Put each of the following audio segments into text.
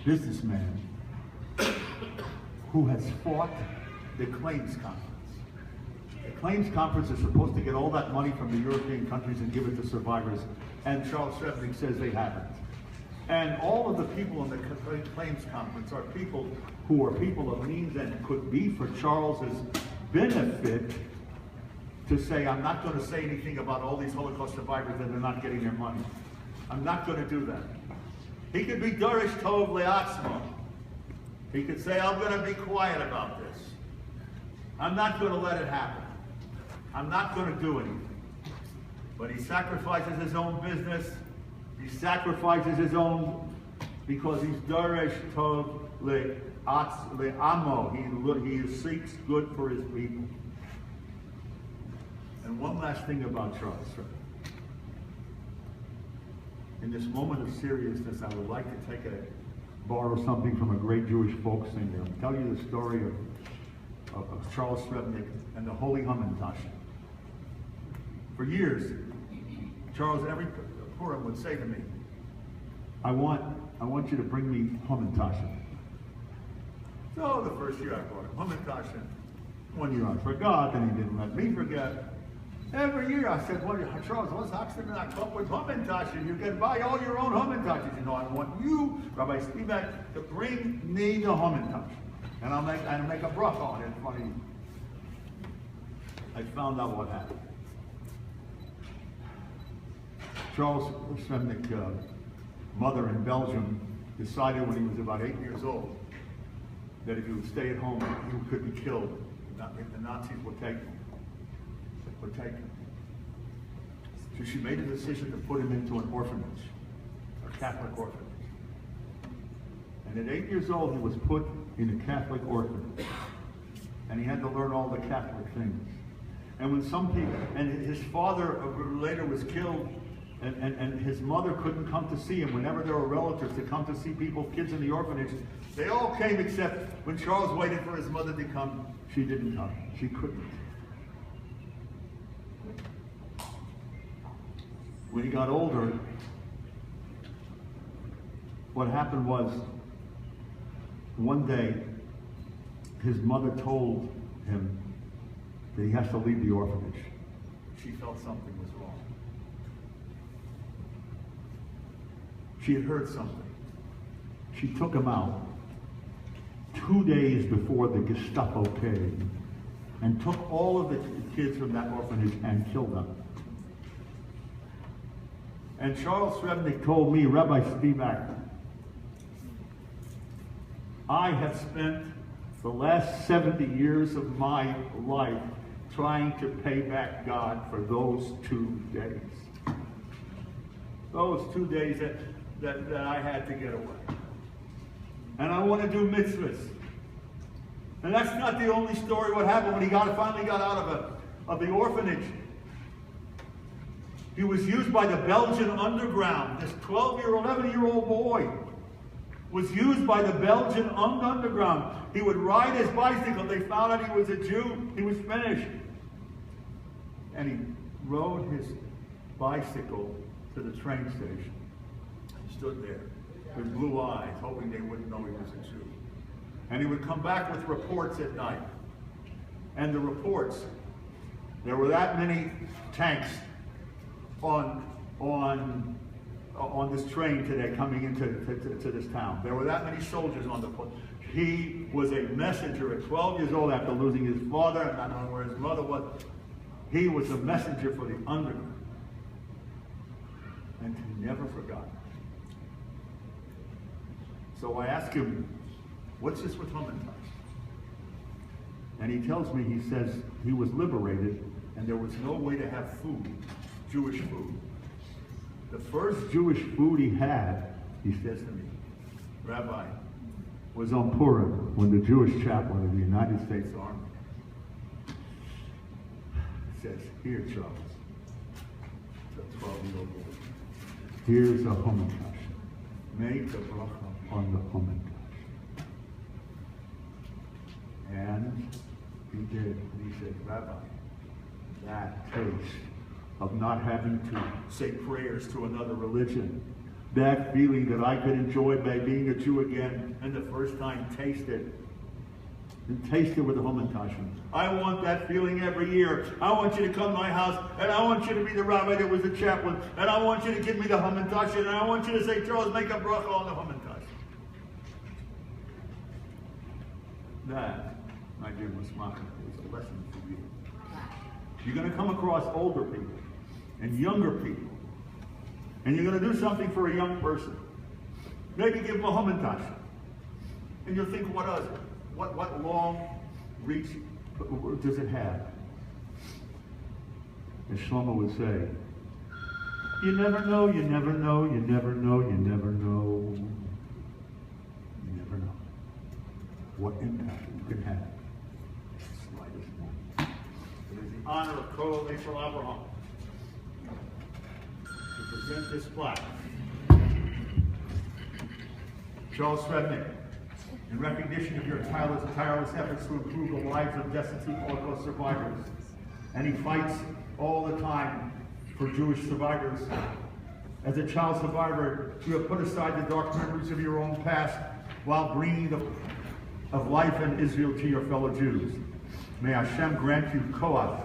businessman who has fought the claims conference. The claims conference is supposed to get all that money from the European countries and give it to survivors, and Charles Spivak says they haven't. And all of the people in the claims conference are people who are people of means and could be for Charles's benefit to say, I'm not going to say anything about all these Holocaust survivors and they're not getting their money. I'm not going to do that. He could be Dorish Tov Le'atzmo. He could say, I'm going to be quiet about this. I'm not going to let it happen. I'm not going to do anything. But he sacrifices his own business. He sacrifices his own, because he's Dorish Tov Le'amo. He seeks good for his people. And one last thing about Charles. In this moment of seriousness, I would like to borrow something from a great Jewish folk singer. I'll tell you the story of Charles Spivak and the Holy Hamantash. For years, Charles, every Purim, would say to me, I want you to bring me Hamantash. So the first year I brought him Hamantash. 1 year I forgot, and he didn't let me forget. Every year I said, well, Charles, what's Oxford and I come up with Hamantash? You can buy all your own Hamantashes. You know, I want you, Rabbi Spivak, to bring me the Hamantash. And I'll make a bracha on it in front of you. I found out what happened. Charles Spivak's mother in Belgium decided when he was about 8 years old that if he would stay at home, he could be killed. The Nazis would take him. So she made a decision to put him into an orphanage, a Catholic orphanage. And at 8 years old, he was put in a Catholic orphanage. And he had to learn all the Catholic things. And when some people, and his father later was killed, and his mother couldn't come to see him. Whenever there were relatives to come to see kids in the orphanage, they all came except when Charles waited for his mother to come, she didn't come. She couldn't. When he got older, what happened was, one day, his mother told him that he has to leave the orphanage. She felt something was wrong. She had heard something. She took him out 2 days before the Gestapo came and took all of the kids from that orphanage and killed them. And Charles Spivak told me, Rabbi Spivak, I have spent the last 70 years of my life trying to pay back God for those 2 days. Those 2 days that I had to get away. And I want to do mitzvahs. And that's not the only story what happened when he finally got out of the orphanage. He was used by the Belgian underground. This 11-year-old boy was used by the Belgian underground. He would ride his bicycle. They found out he was a Jew. He was finished. And he rode his bicycle to the train station. He stood there with blue eyes, hoping they wouldn't know he was a Jew. And he would come back with reports at night. And the reports, there were that many tanks on this train today coming into this town. There were that many soldiers on the plane. He was a messenger at 12 years old after losing his father, and I don't know where his mother was. He was a messenger for the underground. And he never forgot. So I asked him, what's this with Hamantash? And he tells me, he says, he was liberated and there was no way to have food, Jewish food. The first Jewish food he had, he says to me, Rabbi, was on Purim when the Jewish chaplain of the United States Army says, here, Charles, to a 12-year-old boy, here's a Hamantash. Make a bracha on the Hamantash. And he did. He said, Rabbi, that taste of not having to say prayers to another religion, That feeling that I could enjoy by being a Jew again and the first time taste it. And taste it with the Hamantashen. I want that feeling every year. I want you to come to my house, and I want you to be the rabbi that was the chaplain, and I want you to give me the Hamantashen, and I want you to say, Charles, make a bracha on the Hamantashen. That, my dear Musmach, is a lesson for you. You're going to come across older people and younger people, and you're going to do something for a young person. Maybe give them a Hamantashen. And you'll think, what is it? What long reach does it have? As Shlomo would say, you never know, you never know, you never know, you never know. You never know what impact you can have. Slightest one. It is the honor of Kol Yisrael Abraham to present this plaque. Charles Srednick, in recognition of your tireless efforts to improve the lives of destitute Holocaust survivors. And he fights all the time for Jewish survivors. As a child survivor, you have put aside the dark memories of your own past while bringing the of life and Israel to your fellow Jews. May Hashem grant you koach,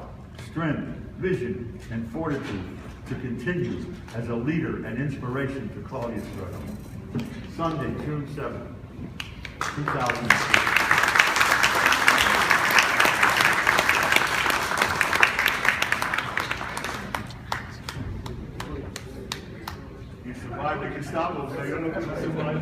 strength, vision, and fortitude to continue as a leader and inspiration to Klal Yisrael. Sunday, June 7th. 2006. You survived the Gestapo, so you're looking to survive.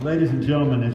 Ladies and gentlemen,